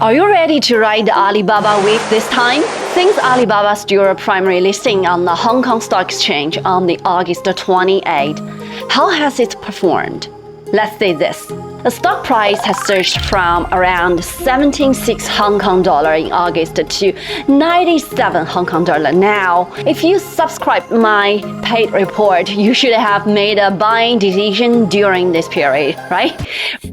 Are you ready to ride the Alibaba wave this time? Since Alibaba's dual primary listing on the Hong Kong Stock Exchange on the August 28, how has it performed? Let's say this. The stock price has surged from around 76 Hong Kong dollar in August to 97 Hong Kong dollar now. If you subscribe my paid report, you should have made a buying decision during this period, right?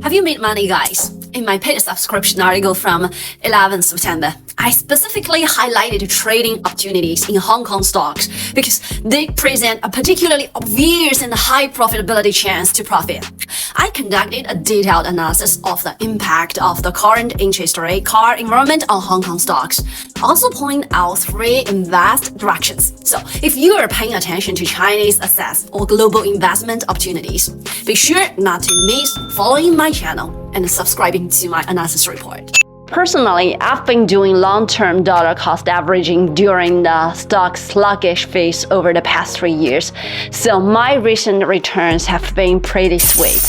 Have you made money, guys? In my paid subscription article from 11 September, I specifically highlighted trading opportunities in Hong Kong stocks because they present a particularly obvious and high profitability chance to profit. I conducted a detailed analysis of the impact of the current interest rate car environment on Hong Kong stocks. Also point out 3 invest directions. So if you are paying attention to Chinese assets or global investment opportunities, be sure not to miss following my channel and subscribing to my analysis report. Personally, I've been doing long-term dollar cost averaging during the stock sluggish phase over the past 3 years, so my recent returns have been pretty sweet.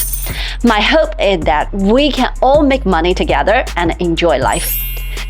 My hope is that we can all make money together and enjoy life.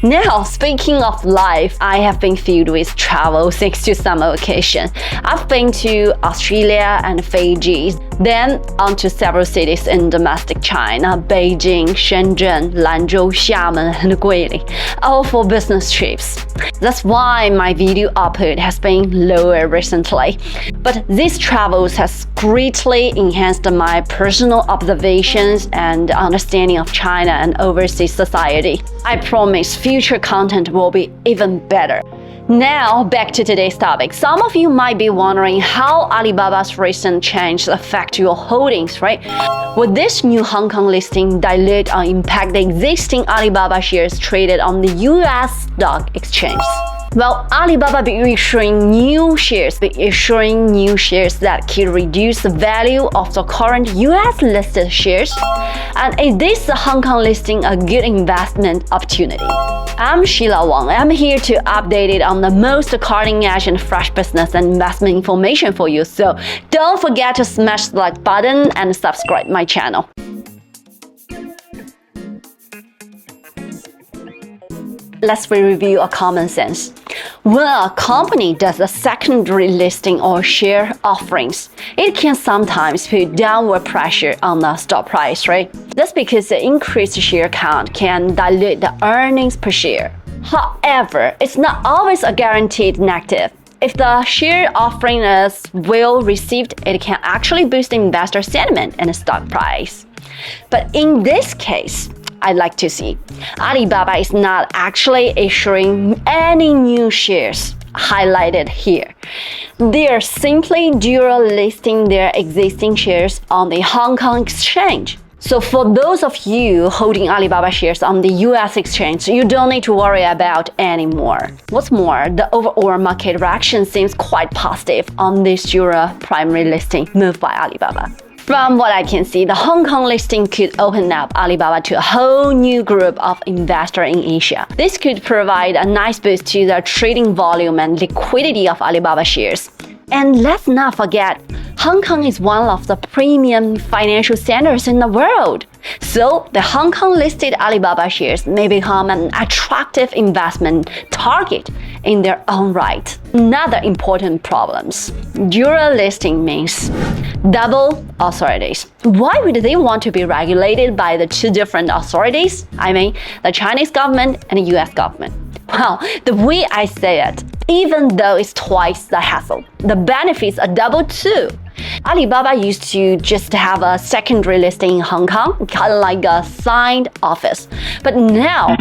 Now, speaking of life, I have been filled with travel thanks to summer vacation. I've been to Australia and Fiji, then on to several cities in domestic China, Beijing, Shenzhen, Lanzhou, Xiamen, and Guilin, all for business trips. That's why my video output has been lower recently. But these travels has greatly enhanced my personal observations and understanding of China and overseas society. I promise future content will be even better. Now, back to today's topic. Some of you might be wondering how Alibaba's recent change affect your holdings, right? Would this new Hong Kong listing dilute or impact the existing Alibaba shares traded on the US stock exchange? Well, Alibaba be issuing new shares that could reduce the value of the current US listed shares. And is this Hong Kong listing a good investment opportunity? I'm Sheila Wang. I'm here to update it on the most cutting edge and fresh business and investment information for you. So don't forget to smash the like button and subscribe my channel. Let's review a common sense. When a company does a secondary listing or share offerings, it can sometimes put downward pressure on the stock price, right? That's because the increased share count can dilute the earnings per share. However, it's not always a guaranteed negative. If the share offering is well received, it can actually boost investor sentiment and the stock price. But in this case, I'd like to see Alibaba is not actually issuing any new shares highlighted here. They are simply dual listing their existing shares on the Hong Kong exchange. So for those of you holding Alibaba shares on the US exchange, you don't need to worry about anymore. What's more, the overall market reaction seems quite positive on this dual primary listing move by Alibaba. From what I can see, the Hong Kong listing could open up Alibaba to a whole new group of investors in Asia. This could provide a nice boost to the trading volume and liquidity of Alibaba shares. And let's not forget, Hong Kong is one of the premium financial centers in the world. So the Hong Kong listed Alibaba shares may become an attractive investment target in their own right. Another important problems. Dual listing means double authorities. Why would they want to be regulated by the 2 different authorities? I mean, the Chinese government and the US government. Well, the way I say it, even though it's twice the hassle, the benefits are double too. Alibaba used to just have a secondary listing in Hong Kong, kind of like a signed office. But now,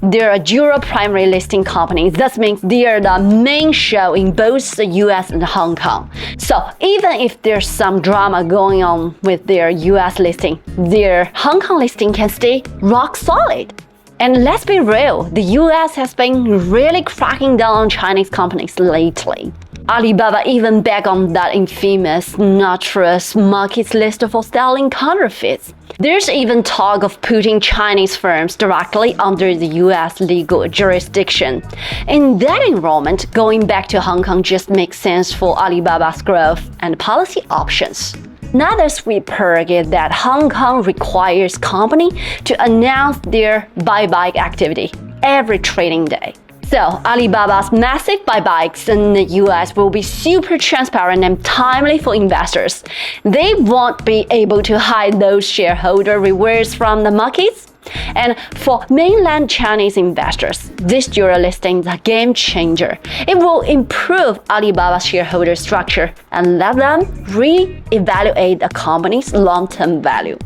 they're a dual primary listing company. That means they are the main show in both the US and Hong Kong. So even if there's some drama going on with their US listing, their Hong Kong listing can stay rock solid. And let's be real, the US has been really cracking down on Chinese companies lately. Alibaba even back on that infamous notorious markets list for selling counterfeits. There's even talk of putting Chinese firms directly under the US legal jurisdiction. In that environment, going back to Hong Kong just makes sense for Alibaba's growth and policy options. Another sweet perk is that Hong Kong requires company to announce their buyback activity every trading day. So Alibaba's massive buybacks in the US will be super transparent and timely for investors. They won't be able to hide those shareholder rewards from the markets. And for mainland Chinese investors, this dual listing is a game changer. It will improve Alibaba's shareholder structure and let them re-evaluate the company's long-term value.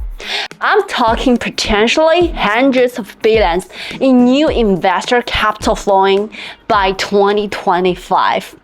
I'm talking potentially hundreds of billions in new investor capital flowing by 2025.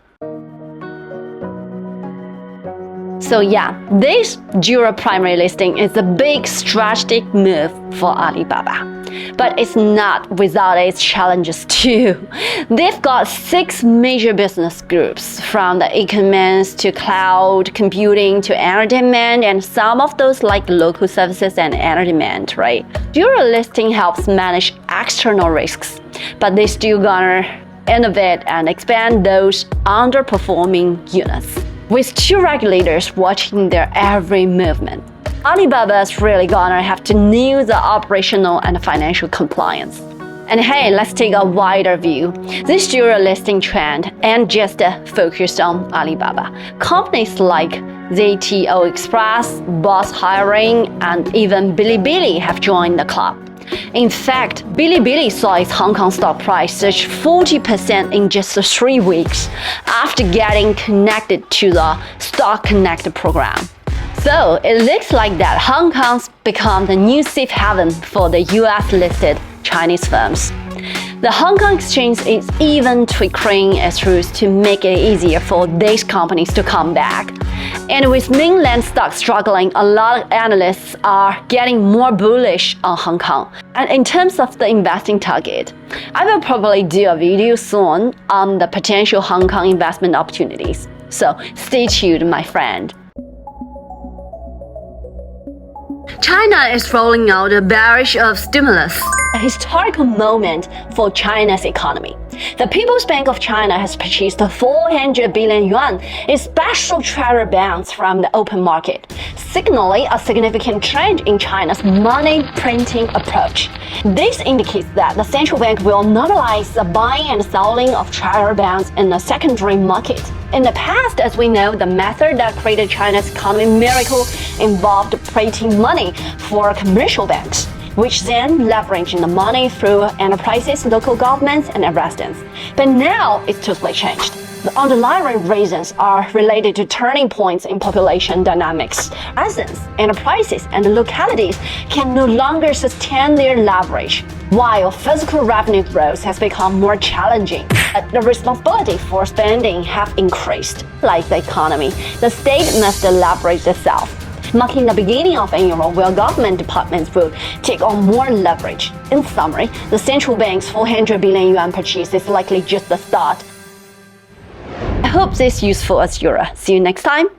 So yeah, this dual primary listing is a big strategic move for Alibaba. But it's not without its challenges too. They've got 6 major business groups, from the e-commerce to cloud computing to entertainment, and some of those like local services and entertainment, right? Dual listing helps manage external risks, but they still gonna innovate and expand those underperforming units. With 2 regulators watching their every movement, Alibaba's really gonna have to nail the operational and financial compliance. And hey, let's take a wider view. This dual listing trend ain't just focused on Alibaba. Companies like ZTO Express, Boss Hiring, and even Bilibili have joined the club. In fact, Bilibili saw its Hong Kong stock price surge 40% in just 3 weeks after getting connected to the Stock Connect program. So it looks like that Hong Kong's become the new safe haven for the US-listed Chinese firms. The Hong Kong Exchange is even tweaking its rules to make it easier for these companies to come back. And with mainland stocks struggling, a lot of analysts are getting more bullish on Hong Kong. And in terms of the investing target, I will probably do a video soon on the potential Hong Kong investment opportunities. So stay tuned, my friend. China is rolling out a barrage of stimulus, a historical moment for China's economy. The People's Bank of China has purchased 400 billion yuan in special treasury bonds from the open market, signaling a significant change in China's money printing approach. This indicates that the central bank will normalize the buying and selling of treasury bonds in the secondary market. In the past, as we know, the method that created China's economic miracle involved printing money for commercial banks, which then leveraged the money through enterprises, local governments, and residents. But now it's totally changed. The underlying reasons are related to turning points in population dynamics. Residents, enterprises, and localities can no longer sustain their leverage, while physical revenue growth has become more challenging. The responsibility for spending have increased. Like the economy, the state must leverage itself, marking the beginning of an era where government departments will take on more leverage. In summary, the central bank's 400 billion yuan purchase is likely just the start. I hope this is useful as Yura. See you next time.